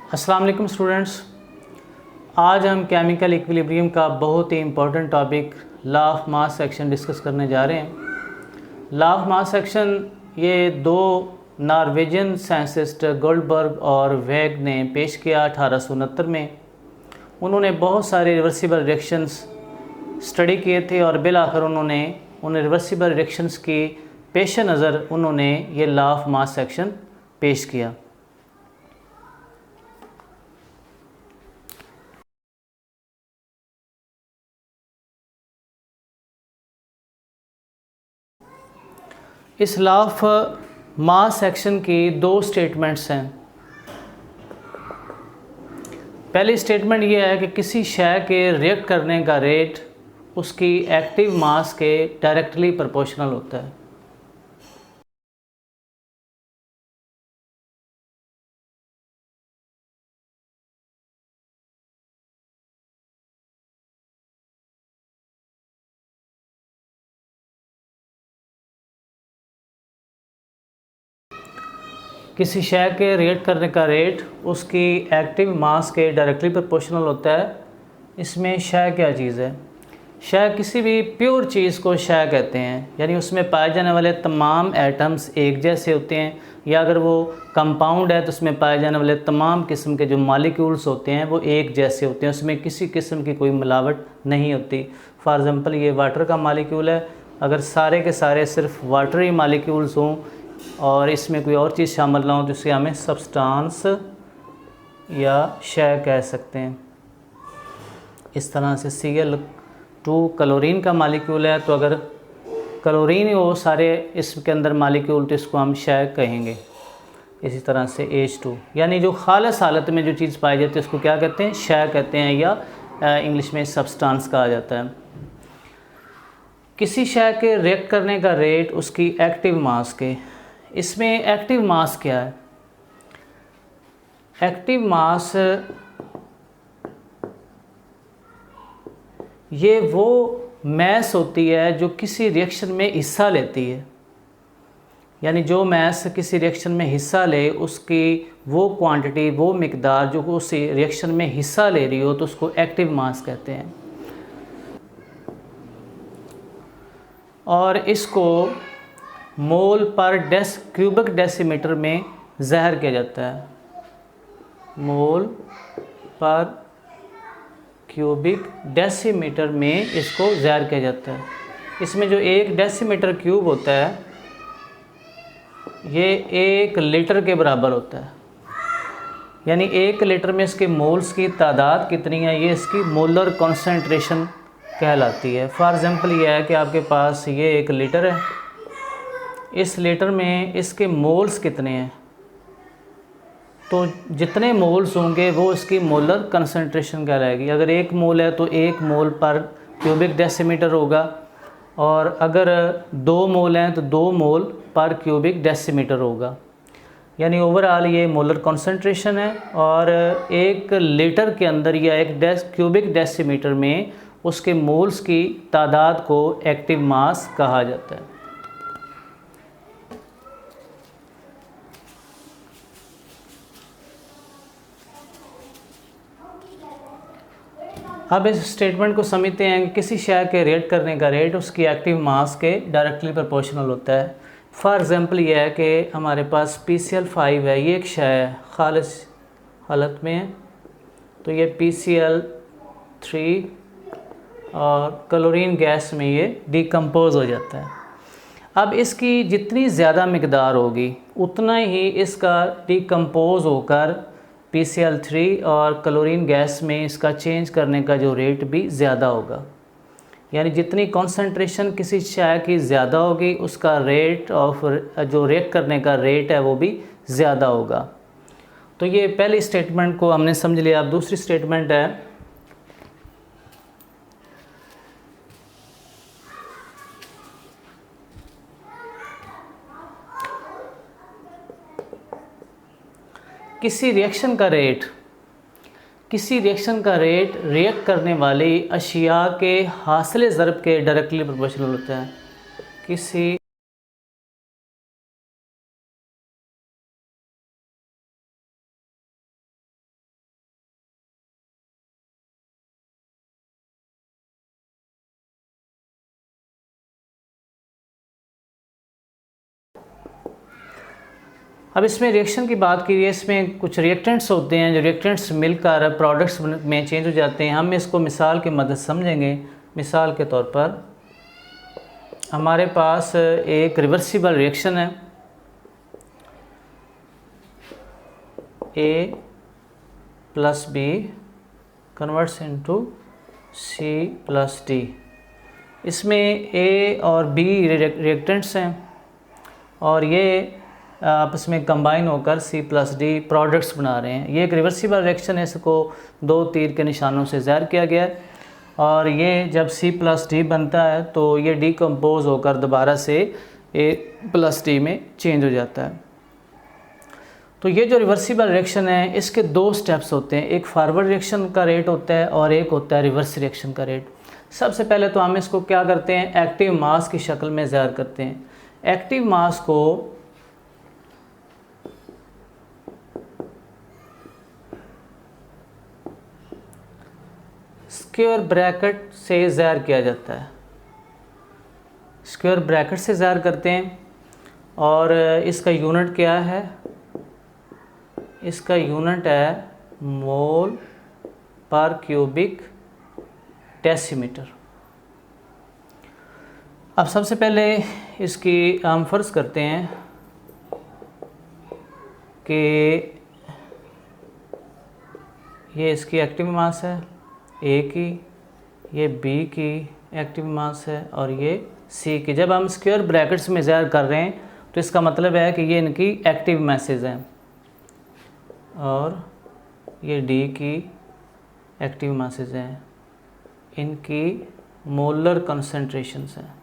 अस्सलाम वालेकुम स्टूडेंट्स, आज हम केमिकल इक्विलिब्रियम का बहुत ही important topic law of mass action discuss करने जा रहे हैं। लॉ ऑफ मास एक्शन ये दो नॉर्वेजियन साइंटिस्ट गोल्डबर्ग और वेग ने पेश किया 1869 में। उन्होंने बहुत सारे रिवर्सिबल रिएक्शंस स्टडी किए थे और बिल आखिर उन्होंने उन रिवर्सिबल रिएक्शंस की पेश नज़र उन्होंने ये लॉ ऑफ मास एक्शन पेश किया। इस लॉ ऑफ मास एक्शन की दो स्टेटमेंट्स हैं। पहली स्टेटमेंट ये है कि किसी शय के रिएक्ट करने का रेट उसकी एक्टिव मास के डायरेक्टली प्रोपोर्शनल होता है। किसी शय के रिएक्ट करने का रेट उसकी एक्टिव मास के डायरेक्टली प्रोपोर्शनल होता है। इसमें शय क्या चीज़ है? शय किसी भी प्योर चीज़ को शय कहते हैं, यानी उसमें पाए जाने वाले तमाम एटम्स एक जैसे होते हैं, या अगर वो कंपाउंड है तो उसमें पाए जाने वाले तमाम किस्म के जो मॉलिक्यूल्स होते हैं वो एक जैसे होते हैं, उसमें किसी किस्म की कोई मिलावट नहीं होती। फॉर एग्ज़ाम्पल ये वाटर का मॉलिक्यूल है, अगर सारे के सारे सिर्फ वाटर ही मॉलिक्यूल्स हों और इसमें कोई और चीज़ शामिल ना हो तो इसे हमें सब्सटेंस या शय कह सकते हैं। इस तरह से Cl2 क्लोरीन का मॉलिक्यूल है, तो अगर क्लोरीन ही हो सारे इसके अंदर मॉलिक्यूल तो इसको हम शय कहेंगे। इसी तरह से H2, यानी जो खालिस हालत में जो चीज़ पाई जाती है उसको क्या कहते हैं? शय कहते हैं, या इंग्लिश में सब्सटेंस कहा जाता है। किसी शय के रिएक्ट करने का रेट उसकी एक्टिव मास के, इसमें एक्टिव मास क्या है? एक्टिव मास ये वो मैस होती है जो किसी रिएक्शन में हिस्सा लेती है, यानी जो मैस किसी रिएक्शन में हिस्सा ले उसकी वो क्वांटिटी, वो मिकदार जो उस रिएक्शन में हिस्सा ले रही हो तो उसको एक्टिव मास कहते हैं। और इसको मोल पर क्यूबिक डेसीमीटर में ज़ाहिर किया जाता है। मोल पर क्यूबिक डेसीमीटर में इसको ज़ाहिर किया जाता है। इसमें जो एक डेसीमीटर क्यूब होता है ये 1 लीटर के बराबर होता है, यानी 1 लीटर में इसके मोल्स की तादाद कितनी है ये इसकी मोलर कॉन्सेंट्रेशन कहलाती है। फॉर एग्ज़ाम्पल ये है कि आपके पास ये 1 लीटर है, इस लीटर में इसके मोल्स कितने हैं, तो जितने मोल्स होंगे वो इसकी मोलर कंसंट्रेशन कहलाएगी। अगर 1 मोल है तो 1 मोल पर क्यूबिक डेसीमीटर होगा, और अगर 2 मोल हैं तो 2 मोल पर क्यूबिक डेसीमीटर होगा। यानी ओवरऑल ये मोलर कंसंट्रेशन है, और 1 लीटर के अंदर या 1 क्यूबिक डेसीमीटर में उसके मोल्स की तादाद को एक्टिव मास कहा जाता है। अब इस स्टेटमेंट को समझते हैं कि किसी शय के रिएक्ट करने का रेट उसकी एक्टिव मास के डायरेक्टली प्रोपोर्शनल होता है। फॉर एग्ज़ाम्पल ये है कि हमारे पास PCl5 है, ये एक शय है खालिस हालत में है, तो ये PCl3 और क्लोरीन गैस में ये डिकम्पोज हो जाता है। अब इसकी जितनी ज़्यादा मिकदार होगी उतना ही इसका डिकम्पोज होकर PCl3 और क्लोरीन गैस में इसका चेंज करने का जो रेट भी ज़्यादा होगा। यानी जितनी कॉन्सेंट्रेशन किसी शय की ज़्यादा होगी उसका रेट ऑफ जो रिएक्ट करने का रेट है वो भी ज़्यादा होगा। तो ये पहली स्टेटमेंट को हमने समझ लिया। अब दूसरी स्टेटमेंट है किसी रिएक्शन का रेट रिएक्ट करने वाली अशिया के हासिल ज़रब के डायरेक्टली प्रोपोर्शनल होता है। किसी अब इसमें रिएक्शन की बात की है, इसमें कुछ रिएक्टेंट्स होते हैं जो रिएक्टेंट्स मिलकर प्रोडक्ट्स में चेंज हो जाते हैं। हम इसको मिसाल की मदद समझेंगे। मिसाल के तौर पर हमारे पास एक रिवर्सिबल रिएक्शन है, A plus B converts into C plus D। इसमें A और B रिएक्टेंट्स हैं और ये आपस में कंबाइन होकर C प्लस D प्रोडक्ट्स बना रहे हैं। ये एक रिवर्सिबल रिएक्शन है, इसको 2 तीर के निशानों से ज़ाहिर किया गया है। और ये जब C प्लस D बनता है तो ये डिकम्पोज होकर दोबारा से A प्लस D में चेंज हो जाता है। तो ये जो रिवर्सिबल रिएक्शन है इसके 2 स्टेप्स होते हैं, एक फॉरवर्ड रिएक्शन का रेट होता है और एक होता है रिवर्स रिएक्शन का रेट। सबसे पहले तो हम इसको क्या करते हैं, एक्टिव मास की शक्ल में ज़ाहिर करते हैं। एक्टिव मास को स्क्वायर ब्रैकेट से ज़ाहिर किया जाता है, स्क्वायर ब्रैकेट से ज़ाहिर करते हैं। और इसका यूनिट क्या है, इसका यूनिट है मोल पर क्यूबिक डेसीमीटर। अब सबसे पहले इसकी हम फ़र्ज़ करते हैं कि ये इसकी एक्टिव मास है A की, ये B की एक्टिव मास है और ये C की। जब हम स्क्वायर ब्रैकेट्स में ज़ाहिर कर रहे हैं तो इसका मतलब है कि ये इनकी एक्टिव मासेस हैं और ये D की एक्टिव मासेस हैं, इनकी मोलर कंसंट्रेशंस हैं,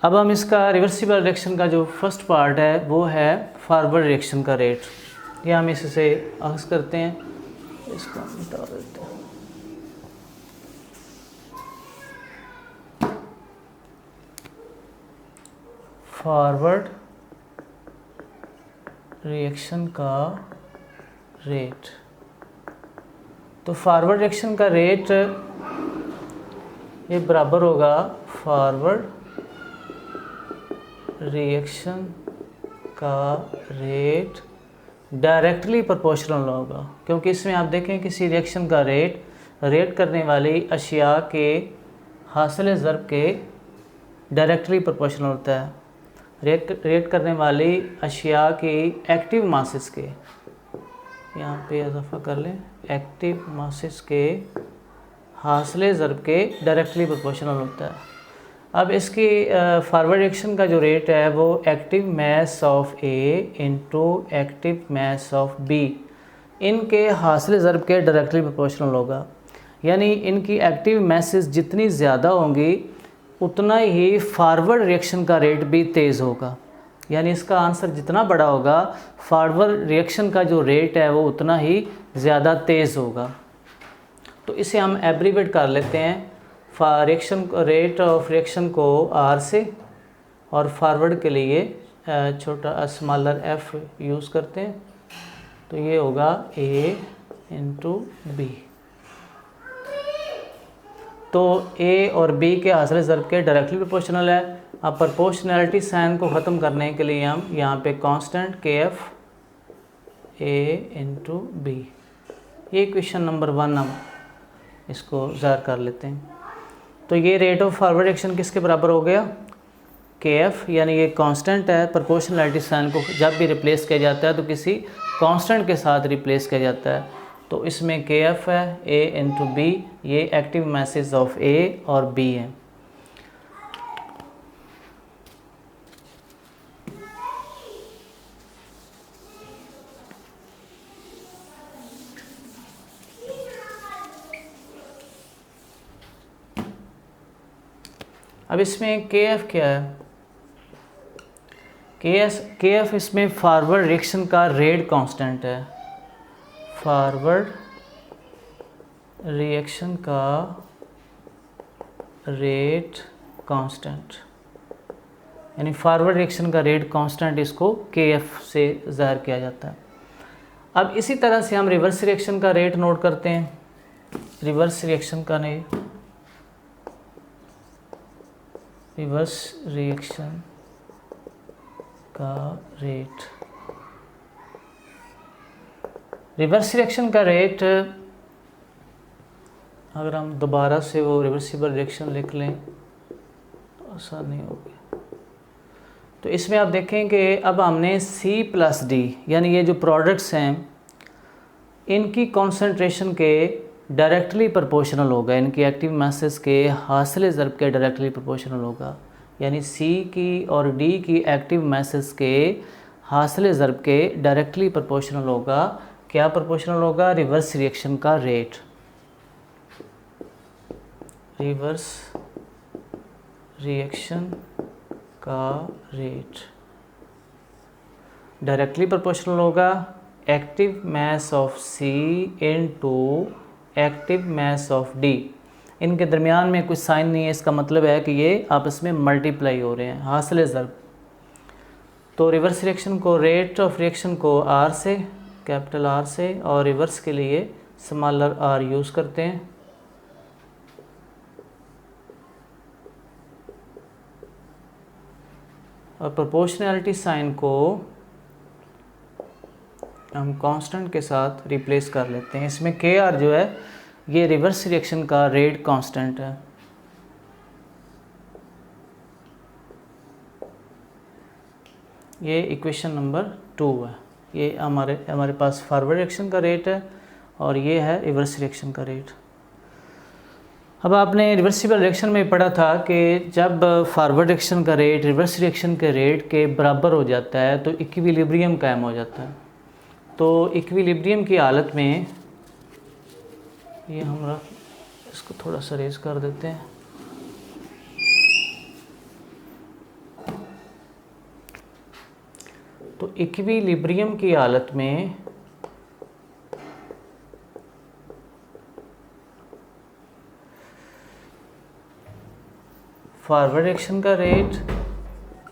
अब हम इसका रिवर्सिबल रिएक्शन का जो फर्स्ट पार्ट है वो है फॉरवर्ड रिएक्शन का रेट। ये हम इससे अक्स करते हैं, इसको मिटा देते हैं। फॉरवर्ड रिएक्शन का रेट, तो फॉरवर्ड रिएक्शन का रेट ये बराबर होगा फॉरवर्ड रिएक्शन का रेट डायरेक्टली प्रोपोर्शनल होगा, क्योंकि इसमें आप देखें किसी रिएक्शन का रेट करने वाली अशिया के हासिल ज़र्ब के डायरेक्टली प्रोपोर्शनल होता है। रेट करने वाली अशिया की एक्टिव मासेस के, यहाँ पे इजाफा कर लें, एक्टिव मासेस के हासिल ज़र्ब के डायरेक्टली प्रोपोर्शनल होता है। अब इसकी फॉरवर्ड रिएक्शन का जो रेट है वो active mass of A into active mass of B, इनके हासिल ज़र्ब के डायरेक्टली प्रोपोर्शनल होगा। यानी इनकी एक्टिव मासेस जितनी ज़्यादा होंगी उतना ही फॉरवर्ड रिएक्शन का रेट भी तेज़ होगा। यानी इसका आंसर जितना बड़ा होगा फॉरवर्ड रिएक्शन का जो रेट है वो उतना ही ज़्यादा तेज़ होगा। तो इसे हम एब्रीवेट कर लेते हैं, रिएक्शन रेट ऑफ रिएक्शन को R से और फॉरवर्ड के लिए छोटा स्मॉलर f यूज़ करते हैं। तो ये होगा A इंटू B। तो A और B के हासिल ज़र्ब के डायरेक्टली प्रोपोर्शनल है। अब प्रोपोर्शनैलिटी साइन को ख़त्म करने के लिए हम यहाँ पे constant KF A into B, ये क्वेश्चन नंबर 1 हम इसको ज़ाहिर कर लेते हैं। तो ये रेट ऑफ फॉरवर्ड रिएक्शन किसके बराबर हो गया, KF, यानी ये कांस्टेंट है। प्रोपोर्शनैलिटी साइन को जब भी रिप्लेस किया जाता है तो किसी कांस्टेंट के साथ रिप्लेस किया जाता है। तो इसमें KF है A इंटू B, ये एक्टिव मासेस ऑफ A और B हैं। अब इसमें KF क्या है, KF इसमें फॉरवर्ड रिएक्शन का रेट कांस्टेंट है, फॉरवर्ड रिएक्शन का रेट कांस्टेंट, यानी फॉरवर्ड रिएक्शन का रेट कांस्टेंट, इसको KF से ज़ाहिर किया जाता है। अब इसी तरह से हम रिवर्स रिएक्शन का रेट नोट करते हैं। रिवर्स रिएक्शन का नहीं, रिवर्स रिएक्शन का रेट, रिवर्स रिएक्शन का रेट अगर हम दोबारा से वो रिवर्सिबल रिएक्शन लिख लें तो आसानी होगी। तो इसमें आप देखें कि अब हमने C+D यानी ये जो प्रोडक्ट्स हैं इनकी कॉन्सेंट्रेशन के डायरेक्टली प्रोपोर्शनल होगा, इनकी एक्टिव मासेस के हासिल ज़रब के डायरेक्टली प्रोपोर्शनल होगा। यानी C की और D की एक्टिव मासेस के हासिल ज़रब के डायरेक्टली प्रोपोर्शनल होगा। क्या प्रोपोर्शनल होगा? रिवर्स रिएक्शन का रेट, रिवर्स रिएक्शन का रेट डायरेक्टली प्रोपोर्शनल होगा active mass of C into active mass of D। इनके दरमियान में कुछ साइन नहीं है, इसका मतलब है कि ये आपस में मल्टीप्लाई हो रहे हैं, हासिल ज़रब। तो रिवर्स रिएक्शन को, रेट ऑफ रिएक्शन को R से, कैपिटल R से, और रिवर्स के लिए स्मॉलर r यूज़ करते हैं। और प्रोपोर्शनैलिटी साइन को हम कांस्टेंट के साथ रिप्लेस कर लेते हैं। इसमें Kr जो है ये रिवर्स रिएक्शन का रेट कांस्टेंट है। ये इक्वेशन नंबर 2 है। ये हमारे पास फॉरवर्ड रिएक्शन का रेट है और ये है रिवर्स रिएक्शन का रेट। अब आपने रिवर्सिबल रिएक्शन में पढ़ा था कि जब फॉरवर्ड रिएक्शन का रेट रिवर्स रिएक्शन के रेट के बराबर हो जाता है तो इक्विलिब्रियम कायम हो जाता है। तो इक्विलिब्रियम की हालत में ये हम इसको थोड़ा सा रेज कर देते हैं। तो इक्विलिब्रियम की हालत में फॉरवर्ड रिएक्शन का रेट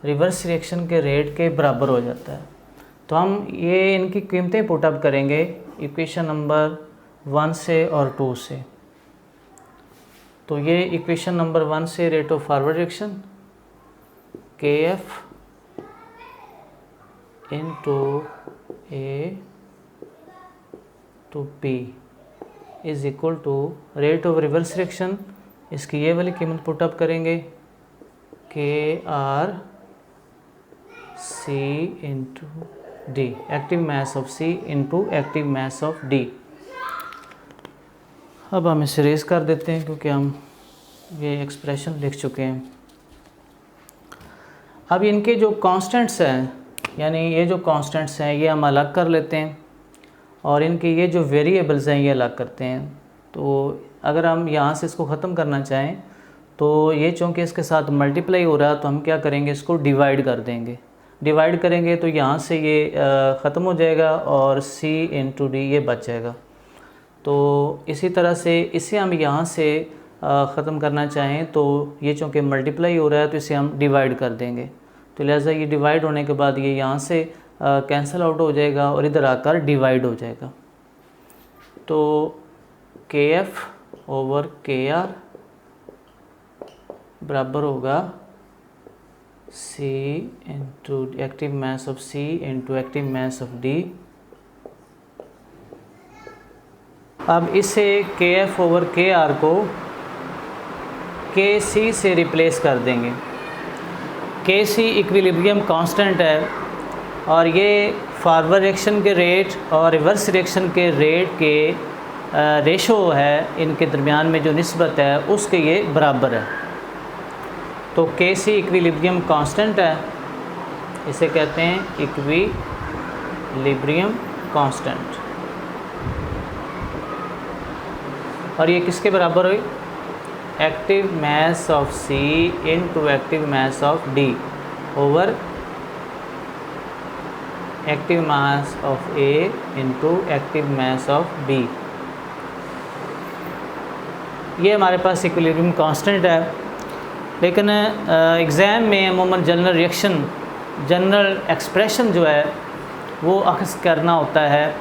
रिवर्स रिएक्शन के रेट के बराबर हो जाता है। तो हम ये इनकी कीमतें पुट अप करेंगे इक्वेशन नंबर 1 से और 2 से। तो ये इक्वेशन नंबर 1 से rate of forward reaction KF into A to P is equal to rate of reverse reaction, इसकी ये वाली कीमत पुट अप करेंगे KR C into D, active mass of C into active mass of D। अब हम इसे raise कर देते हैं क्योंकि हम ये एक्सप्रेशन लिख चुके हैं। अब इनके जो कांस्टेंट्स हैं, यानी ये जो कांस्टेंट्स हैं ये हम अलग कर लेते हैं और इनके ये जो वेरिएबल्स हैं ये अलग करते हैं। तो अगर हम यहाँ से इसको ख़त्म करना चाहें तो ये चूँकि इसके साथ मल्टीप्लाई हो रहा है तो हम क्या करेंगे, इसको डिवाइड कर देंगे। डिवाइड करेंगे तो यहाँ से ये ख़त्म हो जाएगा और C इंटू D ये बच जाएगा। तो इसी तरह से इसे हम यहाँ से ख़त्म करना चाहें तो ये चूँकि मल्टीप्लाई हो रहा है तो इसे हम डिवाइड कर देंगे। तो लिहाजा ये डिवाइड होने के बाद ये यहाँ से कैंसिल आउट हो जाएगा और इधर आकर डिवाइड हो जाएगा। तो KF ओवर KR बराबर होगा C into active mass of C into active mass of D। अब इसे KF ओवर KR को KC से रिप्लेस कर देंगे। KC इक्विलिब्रियम कांस्टेंट है और ये फॉरवर्ड रिएक्शन के रेट और रिवर्स रिएक्शन के रेट के रेशो है, इनके दरमियान में जो निस्बत है उसके ये बराबर है। तो KC इक्विलिब्रियम कांस्टेंट है, इसे कहते हैं इक्विलिब्रियम कांस्टेंट। और ये किसके बराबर हुई? Active mass of C into active mass of D over active mass of A into active mass of B। ये हमारे पास इक्विलिब्रियम कांस्टेंट है। लेकिन एग्ज़ाम में अमूमन जनरल रिएक्शन, जनरल एक्सप्रेशन जो है वो अक्स करना होता है,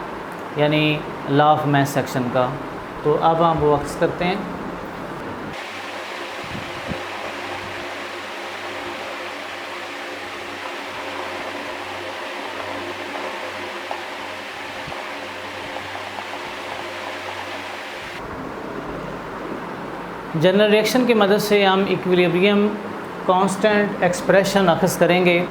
यानी लॉ ऑफ मास सेक्शन का। तो अब हम वो अक्स करते हैं। जनरल रिएक्शन की मदद से हम इक्विलिब्रियम कांस्टेंट एक्सप्रेशन अखज़ करेंगे।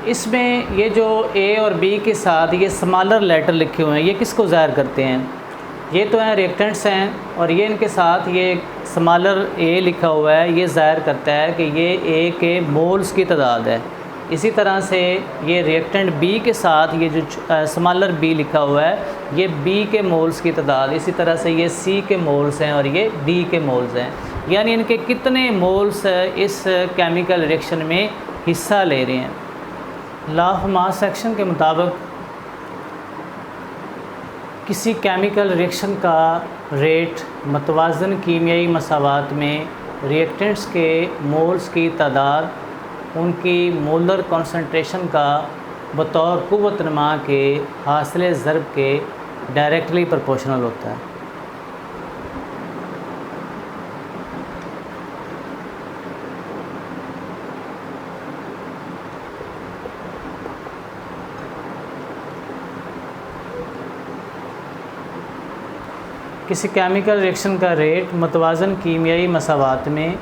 इसमें ये जो ए और बी के साथ ये स्मॉलर लेटर लिखे हुए हैं, ये किसको ज़ाहिर करते हैं? ये तो हैं रिएक्टेंट्स हैं, और ये इनके साथ ये स्मॉलर ए लिखा हुआ है, ये ज़ाहिर करता है कि ये ए के मोल्स की तादाद है। इसी तरह से ये रिएक्टेंट बी के साथ ये जो स्मॉलर बी लिखा हुआ है, ये बी के मोल्स की तादाद। इसी तरह से ये सी के मोल्स हैं और ये डी के मोल्स हैं, यानी इनके कितने मोल्स इस केमिकल रिएक्शन में हिस्सा ले रहे हैं। लॉ ऑफ मास सेक्शन के मुताबिक किसी केमिकल रिएक्शन का रेट मतवाज़न कीमियाई मसावात में रिएक्टेंट्स के मोल्स की तादाद उनकी मोलर कॉन्सेंट्रेशन का बतौर क़ुव्वत नमा के हासिल ज़र्ब के डायरेक्टली प्रोपोर्शनल होता है। किसी केमिकल रिएक्शन का रेट मतवाज़न कीमियाई मसावात में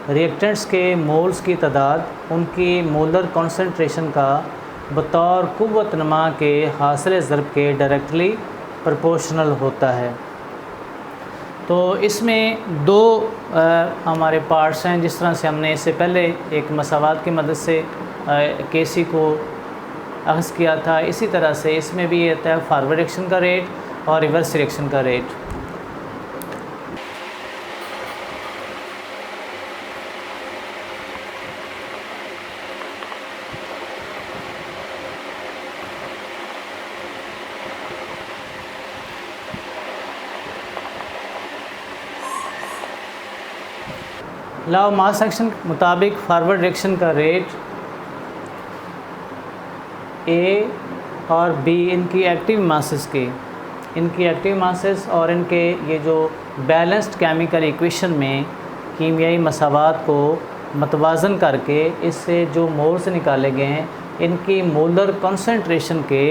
रिएक्टेंट्स के मोल्स की तादाद उनकी मोलर कॉन्सेंट्रेशन का बतौर क़ुव्वत नमा के हासिल ज़र्ब के डायरेक्टली प्रोपोर्शनल होता है। तो इसमें दो हमारे पार्ट्स हैं। जिस तरह से हमने इससे पहले एक मसावात की मदद से केसी को अख़ज़ किया था, इसी तरह से इसमें भी ये होता है फॉरवर्ड रिएक्शन का रेट और रिवर्स रिएक्शन का rate. Law of mass section के मुताबिक फॉरवर्ड रिएक्शन का रेट ए और बी इनकी एक्टिव मासेस और इनके ये जो बैलेंस्ड केमिकल इक्वेशन में कीमियाई मसावात को मतवाज़न करके इससे जो मोल्स निकाले गए हैं, इनकी मोलर कॉन्सेंट्रेशन के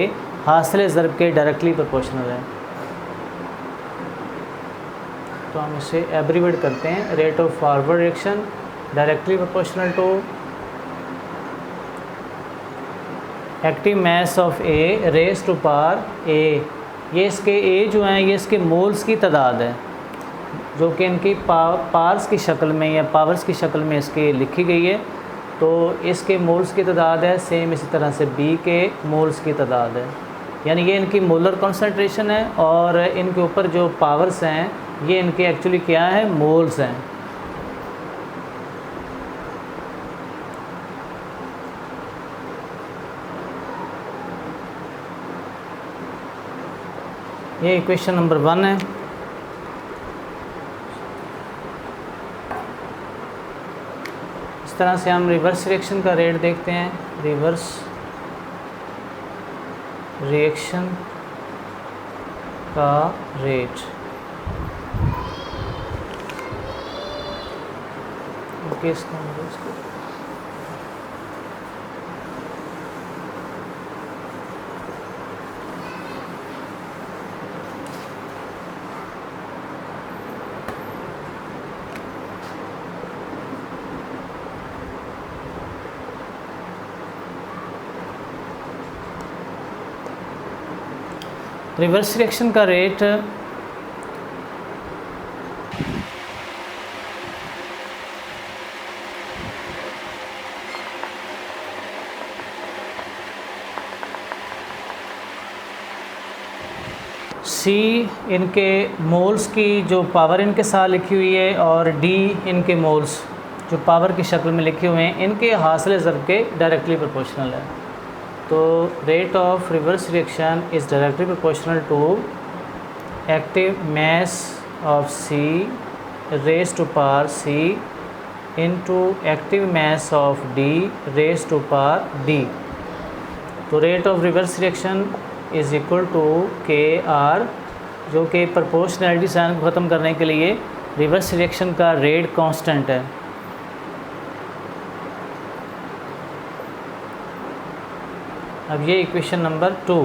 हासिल ज़र्ब के डायरेक्टली प्रोपोर्शनल है। तो हम इसे एब्रीवेट करते हैं। Rate of forward reaction directly proportional to active mass of A raise to power ए। ये इसके ए जो हैं ये इसके मोल्स की तादाद है, जो कि इनकी पार्स की शक्ल में या पावर्स की शक्ल में इसके लिखी गई है। तो इसके मोल्स की तादाद है, सेम इसी तरह से बी के मोल्स की तादाद है, यानी ये इनकी मोलर कॉन्सेंट्रेशन है और इनके ऊपर जो पावर्स हैं ये इनके एक्चुअली क्या है, मोल्स हैं। ये इक्वेशन नंबर 1 है। इस तरह से हम रिवर्स रिएक्शन का रेट देखते हैं। रिवर्स रिएक्शन का रेट इसका रिवर्स रिएक्शन का रेट सी इनके मोल्स की जो पावर इनके साथ लिखी हुई है और डी इनके मोल्स जो पावर की शक्ल में लिखे हुए हैं, इनके हासिल ज़र्ब के डायरेक्टली प्रोपोर्शनल है। तो rate of reverse reaction is directly proportional to active mass of C raise to power C into active mass of D raise to power D. तो rate of reverse reaction is equal to K R, जो कि proportionality sign को ख़त्म करने के लिए reverse reaction का rate constant है। अब ये इक्वेशन नंबर 2।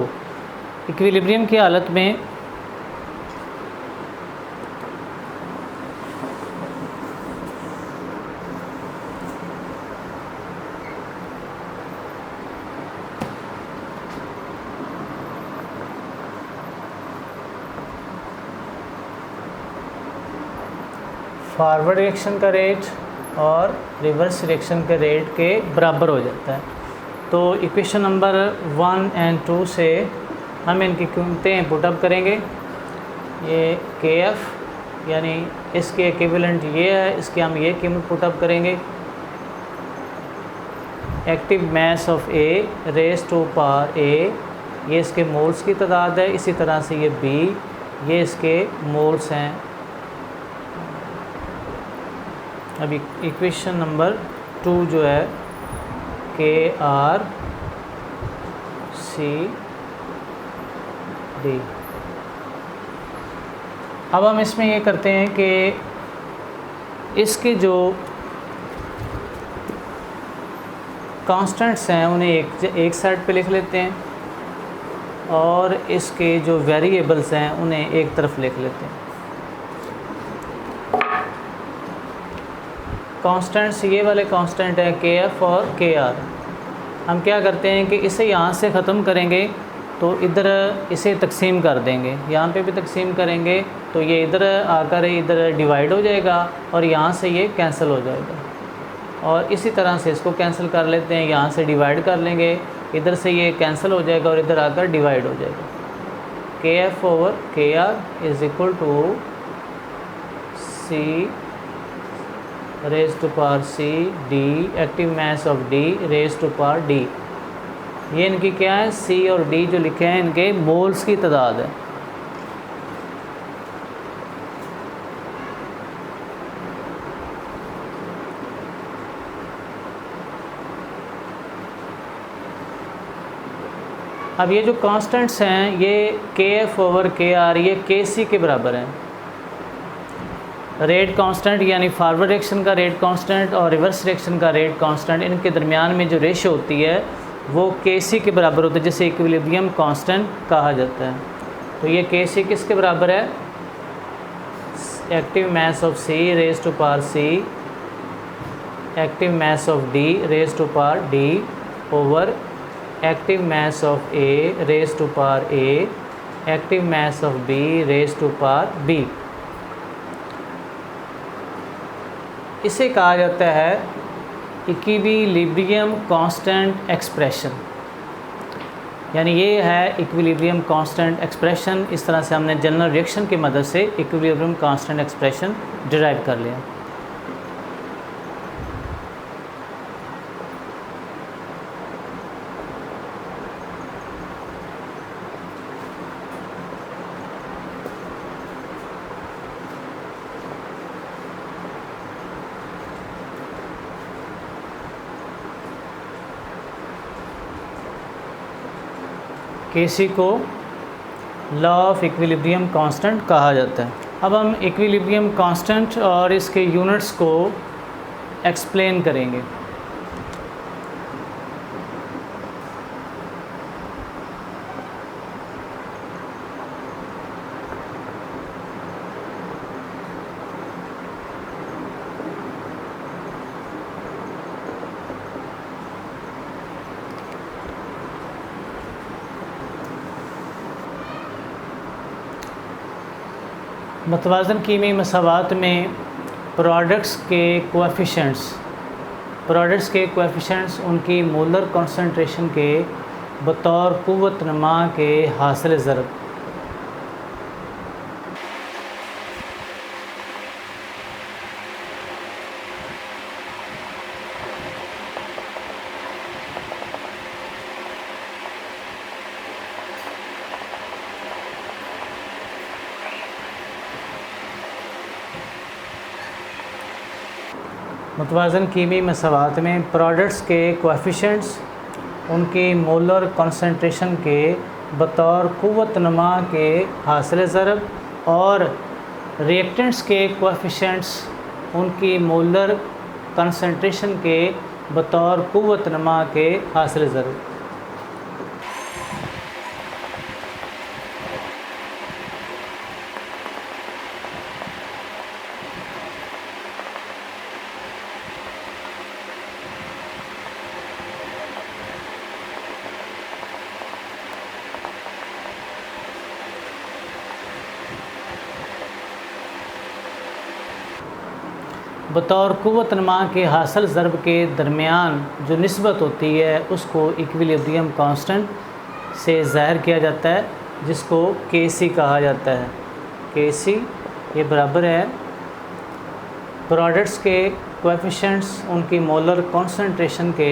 इक्विलिब्रियम की हालत में फॉरवर्ड रिएक्शन का रेट और रिवर्स रिएक्शन के रेट के बराबर हो जाता है। तो इक्वेशन नंबर 1 और 2 से हम इनकी कीमतें पुटअप करेंगे। ये के एफ यानी इसके इक्विवेलेंट ये है, इसकी हम ये कीमत पुटअप करेंगे। Active mass of A raise to power ए, ये इसके मोल्स की तादाद है। इसी तरह से ये बी, ये इसके मोल्स हैं। अभी इक्वेशन नंबर 2 जो है के आर सी डी। अब हम इसमें ये करते हैं कि इसके जो कांस्टेंट्स हैं उन्हें एक साइड पे लिख लेते हैं और इसके जो वेरिएबल्स हैं उन्हें एक तरफ लिख लेते हैं। कांस्टेंट्स ये वाले कांस्टेंट हैं के एफ और के आर। हम क्या करते हैं कि इसे यहाँ से ख़त्म करेंगे तो इधर इसे तकसीम कर देंगे, यहाँ पे भी तकसीम करेंगे तो ये इधर आकर इधर डिवाइड हो जाएगा और यहाँ से ये कैंसिल हो जाएगा। और इसी तरह से इसको कैंसिल कर लेते हैं, यहाँ से डिवाइड कर लेंगे, इधर से ये कैंसिल हो जाएगा और इधर आकर डिवाइड हो जाएगा। K F over K R is equal to C raise to power C D active mass of D raise to power D. ये इनकी क्या है, सी और डी जो लिखे हैं इनके मोल्स की तादाद है। अब ये जो कांस्टेंट्स हैं ये के एफ ओवर के आर ये के सी के बराबर हैं। रेट कांस्टेंट यानी फॉरवर्ड रिएक्शन का रेट कांस्टेंट और रिवर्स रिएक्शन का रेट कांस्टेंट, इनके दरमियान में जो रेशो होती है वो के सी के बराबर होता है, जिसे इक्विलिब्रियम कांस्टेंट कहा जाता है। तो ये के सी किसके बराबर है, active mass of C raise to power C active mass of D raise to power D over active mass of A raise to power A active mass of B raise to power B. इसे कहा जाता है equilibrium constant expression, यानी ये है equilibrium constant expression. इस तरह से हमने जनरल रिएक्शन की मदद से इक्विलिब्रियम कांस्टेंट एक्सप्रेशन डिराइव कर लिया। केसी को लॉ ऑफ इक्विलिब्रियम कांस्टेंट कहा जाता है। अब हम इक्विलिब्रियम कांस्टेंट और इसके यूनिट्स को एक्सप्लेन करेंगे। मतवाज़न कीमी मसावात में प्रोडक्ट्स के कोएफ़िशिएंट्स उनकी मोलर कंसंट्रेशन के बतौर क़ुव्वत नमा के हासिल ज़रब मुतवाज़न कीमी मसवात में प्रोडक्ट्स के कोएफ़िशिएंट्स उनकी मोलर कंसंट्रेशन के बतौर क़ुव्वत नमा के हासिल ज़रब और रिएक्टेंट्स के कोएफ़िशिएंट्स उनकी मोलर कंसंट्रेशन के बतौर क़ुव्वत नमा के हासिल ज़रब। बतौर क़ुव्वत नमा के हासिल ज़रब के दरमियान जो निस्बत होती है उसको इक्विलिब्रियम कांस्टेंट से ज़ाहिर किया जाता है, जिसको KC कहा जाता है। KC ये बराबर है प्रोडक्ट्स के कोएफ़िशिएंट्स उनकी मोलर कंसंट्रेशन के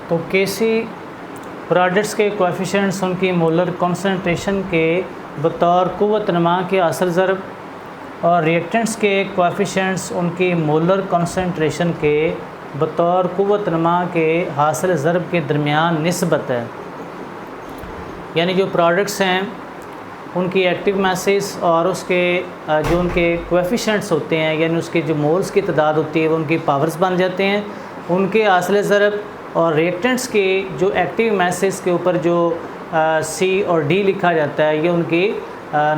तो KC प्रोडक्ट्स के कोएफ़िशिएंट्स उनकी मोलर कंसंट्रेशन के बतौर क़ुव्वत नमा के हासिल ज़रब और रिएक्टेंट्स के कोएफ़िशिएंट्स उनकी मोलर कंसंट्रेशन के बतौर क़ुव्वत नमा के हासिल ज़रब के दरमियान निस्बत है। यानी जो प्रोडक्ट्स हैं उनकी एक्टिव मासेस और उसके जो उनके कोएफ़िशिएंट्स होते हैं, यानी उसके जो मोल्स की तादाद होती है वो उनकी पावर्स बन जाते हैं, उनके हासिल ज़रब और रिएक्टेंट्स के जो एक्टिव मासेस के ऊपर जो C और D लिखा जाता है, ये उनके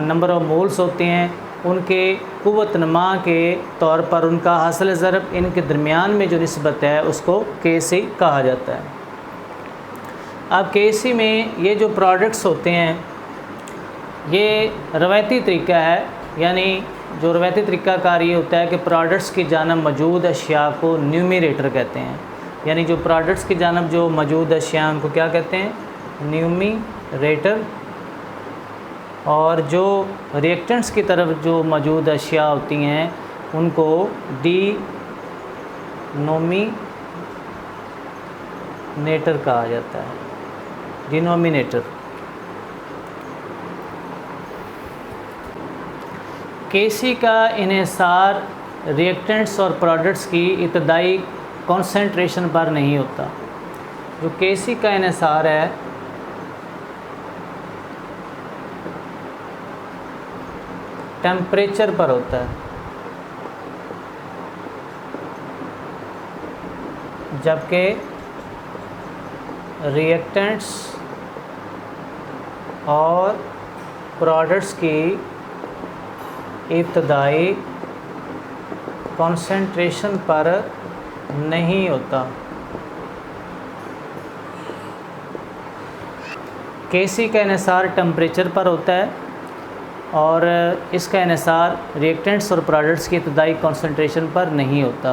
नंबर ऑफ मोल्स होते हैं, उनके क़ुव्वत नमा के तौर पर उनका हासिल ज़रब इनके दरमियान में जो निस्बत है उसको KC कहा जाता है। अब KC में ये जो प्रोडक्ट्स होते हैं ये रवायती तरीका है, यानी जो रवायती तरीक़ाकार ये होता है कि प्रोडक्ट्स की जानब मौजूद अशिया को न्यूमरेटर कहते हैं, यानी जो प्रोडक्ट्स की जानब जो मौजूद अशिया उनको क्या कहते हैं, न्यूमरेटर, और जो रिएक्टेंट्स की तरफ जो मौजूद अशिया होती हैं उनको डिनोमिनेटर कहा जाता है, डिनोमिनेटर। KC का इन्हिसार रिएक्टेंट्स और प्रोडक्ट्स की इब्तदाई कंसंट्रेशन पर नहीं होता। जो KC का इन्हिसार है टेम्परेचर पर होता है, जबकि रिएक्टेंट्स और प्रोडक्ट्स की इब्तदाई कंसंट्रेशन पर नहीं होता। KC का इन्हिसार टेम्परेचर पर होता है और इसका इन्हिसार रिएक्टेंट्स और प्रोडक्ट्स की इब्तदाई कंसंट्रेशन पर नहीं होता,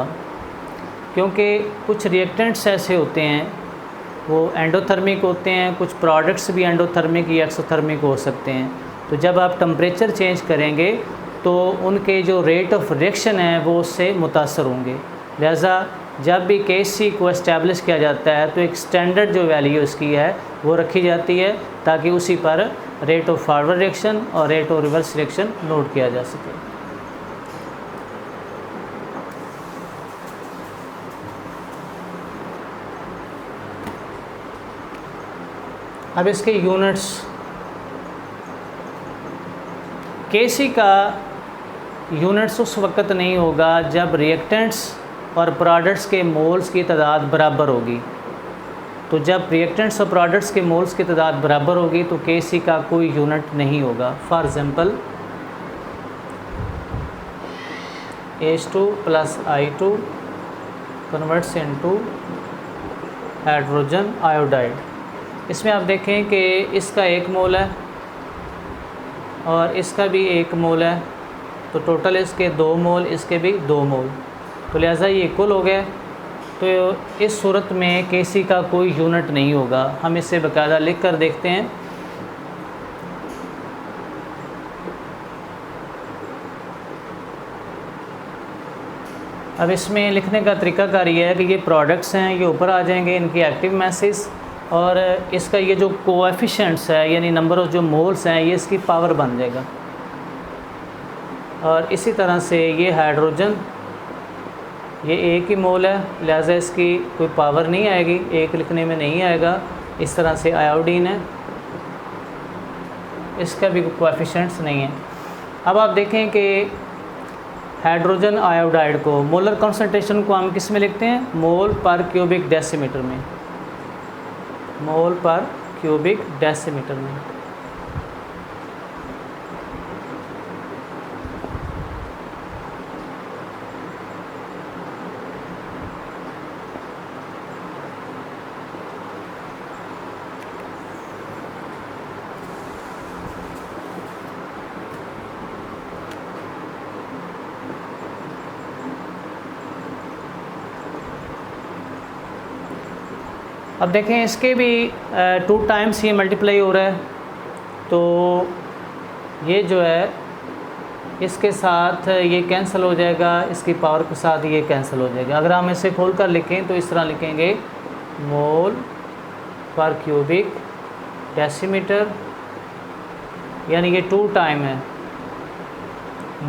क्योंकि कुछ रिएक्टेंट्स ऐसे होते हैं वो एंडोथर्मिक होते हैं, कुछ प्रोडक्ट्स भी एंडोथर्मिक या एक्सोथर्मिक हो सकते हैं। तो जब आप टेम्परेचर चेंज करेंगे तो उनके जो रेट ऑफ रिएक्शन है वो उससे मुतासर होंगे। लिहाजा जब भी KC को इस्टेब्लिश किया जाता है तो एक स्टैंडर्ड जो वैल्यू उसकी है वो रखी जाती है, ताकि उसी पर रेट ऑफ फॉरवर्ड रिएक्शन और rate of reverse reaction note किया जा सके। अब इसके यूनिट्स, KC का यूनिट्स उस वक़्त नहीं होगा जब रिएक्टेंट्स और प्रोडक्ट्स के मोल्स की तादाद बराबर होगी। तो जब रिएक्टेंट्स और प्रोडक्ट्स के मोल्स की तादाद बराबर होगी तो KC का कोई यूनिट नहीं होगा। For example H2 + I2 converts into hydrogen iodide. इसमें आप देखें कि इसका 1 मोल है और इसका भी 1 मोल है, तो टोटल इसके 2 मोल, इसके भी 2 मोल, तो लिहाजा ये इक्वल हो गया। तो इस सूरत में Kc का कोई यूनिट नहीं होगा। हम इसे बाकायदा लिख कर देखते हैं। अब इसमें लिखने का तरीकाकार ये है कि ये प्रोडक्ट्स हैं, ये ऊपर आ जाएंगे, इनकी एक्टिव मैसेज, और इसका ये जो कोएफिशिएंट्स है यानी नंबर ऑफ जो मोल्स हैं ये इसकी पावर बन जाएगा। और इसी तरह से ये हाइड्रोजन, ये 1 ही मोल है, लिहाजा इसकी कोई पावर नहीं आएगी, 1 लिखने में नहीं आएगा। इस तरह से आयोडीन है, इसका भी कोएफिशिएंट्स नहीं है। अब आप देखें कि हाइड्रोजन आयोडाइड को मोलर कॉन्सेंट्रेशन को हम किस में लिखते हैं? मोल पर क्यूबिक डेसीमीटर में, मोल पर क्यूबिक डेसीमीटर में। अब देखें इसके भी 2 टाइम्स ये मल्टीप्लाई हो रहा है, तो ये जो है इसके साथ ये कैंसिल हो जाएगा, इसकी पावर के साथ ये कैंसिल हो जाएगा। अगर हम इसे खोल कर लिखें तो इस तरह लिखेंगे मोल पर क्यूबिक डेसीमीटर, यानी ये 2 टाइम है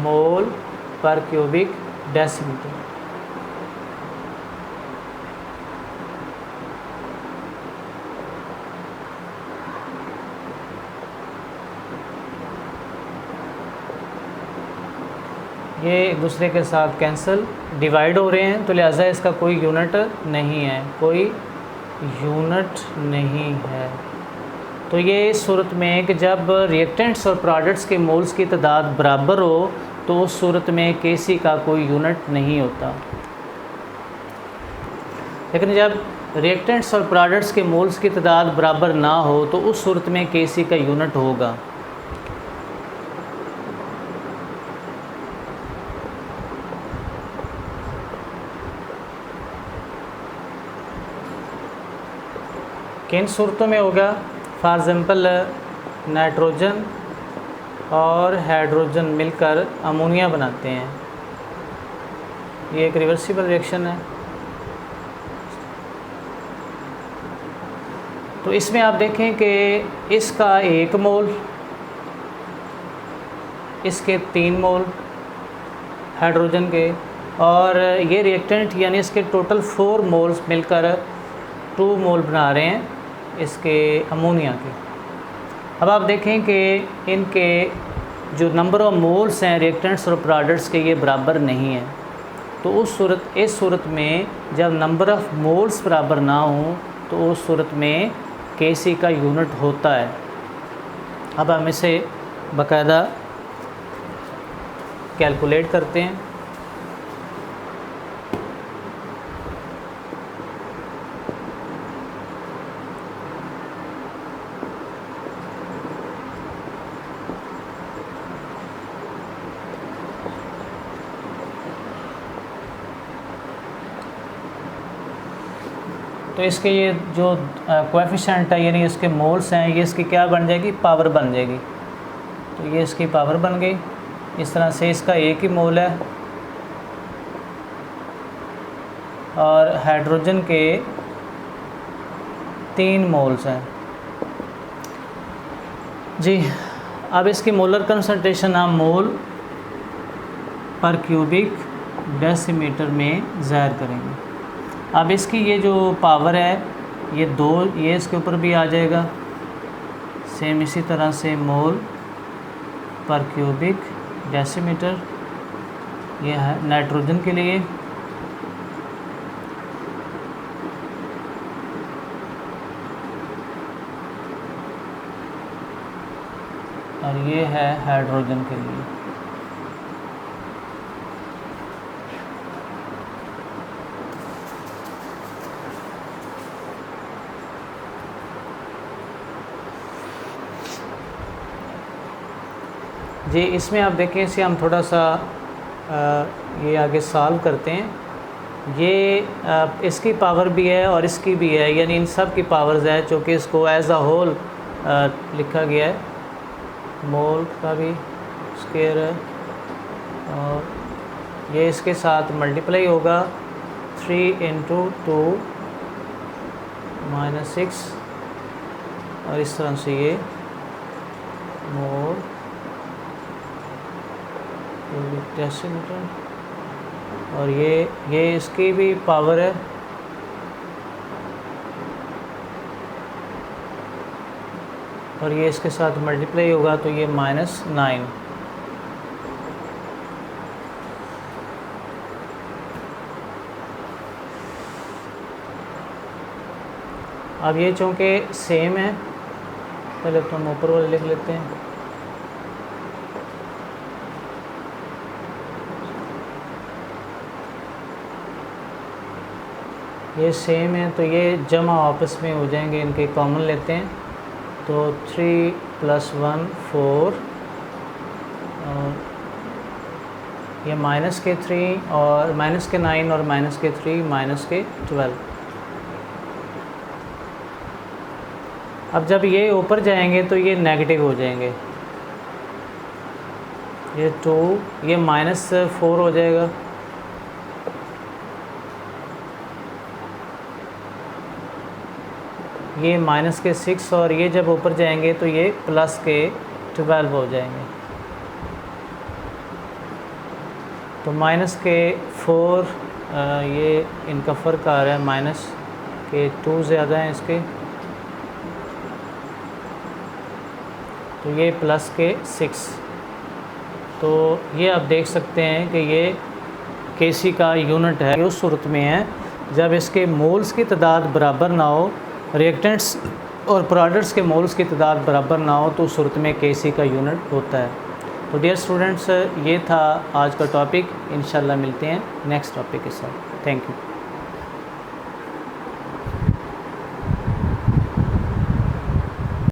मोल पर क्यूबिक डेसीमीटर। ये एक दूसरे के साथ कैंसिल डिवाइड हो रहे हैं, तो लिहाजा इसका कोई यूनिट नहीं है, कोई यूनिट नहीं है। तो ये इस सूरत में कि जब रिएक्टेंट्स और प्रोडक्ट्स के मोल्स की तादाद बराबर हो तो उस सूरत में Kc का कोई यूनिट नहीं होता। लेकिन जब रिएक्टेंट्स और प्रोडक्ट्स के मोल्स की तादाद बराबर ना हो तो उस सूरत में Kc का यूनिट होगा। किन सूरतों में होगा? फॉर एग्ज़ाम्पल नाइट्रोजन और हाइड्रोजन मिलकर अमोनिया बनाते हैं, ये एक रिवर्सिबल रिएक्शन है। तो इसमें आप देखें कि इसका 1 मोल, इसके 3 मोल हाइड्रोजन के, और ये रिएक्टेंट यानी इसके टोटल 4 मोल्स मिलकर 2 मोल बना रहे हैं इसके अमोनिया के। अब आप देखें कि इनके जो नंबर ऑफ मोल्स हैं रिएक्टेंट्स और प्रोडक्ट्स के ये बराबर नहीं है, तो इस सूरत में जब नंबर ऑफ़ मोल्स बराबर ना हो तो उस सूरत में Kc का यूनिट होता है। अब हम इसे बाकायदा कैलकुलेट करते हैं। तो इसके ये जो कोएफिशिएंट है यानी इसके मोल्स हैं, ये इसकी क्या बन जाएगी? पावर बन जाएगी। तो ये इसकी पावर बन गई। इस तरह से इसका 1 ही मोल है और हाइड्रोजन के 3 मोल्स हैं जी। अब इसकी मोलर कंसंट्रेशन हम मोल पर क्यूबिक डेसीमीटर में ज़ाहिर करेंगे। अब इसकी ये जो पावर है ये 2, ये इसके ऊपर भी आ जाएगा। सेम इसी तरह से मोल पर क्यूबिक डेसीमीटर, ये है नाइट्रोजन के लिए, और ये है हाइड्रोजन के लिए। जी इसमें आप देखें, इसे हम थोड़ा सा ये आगे सॉल्व करते हैं। ये इसकी पावर भी है और इसकी भी है, यानी इन सब की पावर्स है, चूँकि इसको एज अ होल लिखा गया है। मोल का भी स्क्वायर है और ये इसके साथ मल्टीप्लाई होगा 3 × 2 - 6 और इस तरह से ये मोल डेसीमीटर और ये इसकी भी पावर है। और ये इसके साथ मल्टीप्लाई होगा तो ये -9। अब ये चूँकि सेम है, पहले तो हम ऊपर वाले लिख लेते हैं। ये सेम है तो ये जमा आपस में हो जाएंगे, इनके कॉमन लेते हैं तो 3 + 1 4 और ये -3 और -9 और -3 -12। अब जब ये ऊपर जाएंगे तो ये नेगेटिव हो जाएंगे, ये 2 ये -4 हो जाएगा, ये -6 और ये जब ऊपर जाएंगे तो ये +12 हो जाएंगे। तो -4 ये इनका फ़र्क आ रहा है, -2 ज़्यादा हैं इसके, तो ये +6। तो ये आप देख सकते हैं कि ये केसी का यूनिट है। उस सूरत में है जब इसके मोल्स की तादाद बराबर ना हो, रिएक्टेंट्स और प्रोडक्ट्स के मोल्स की तादाद बराबर ना हो, तो उस सूरत में केसी का यूनिट होता है। तो डियर स्टूडेंट्स, ये था आज का टॉपिक। इंशाल्लाह मिलते हैं नेक्स्ट टॉपिक के साथ। Thank you.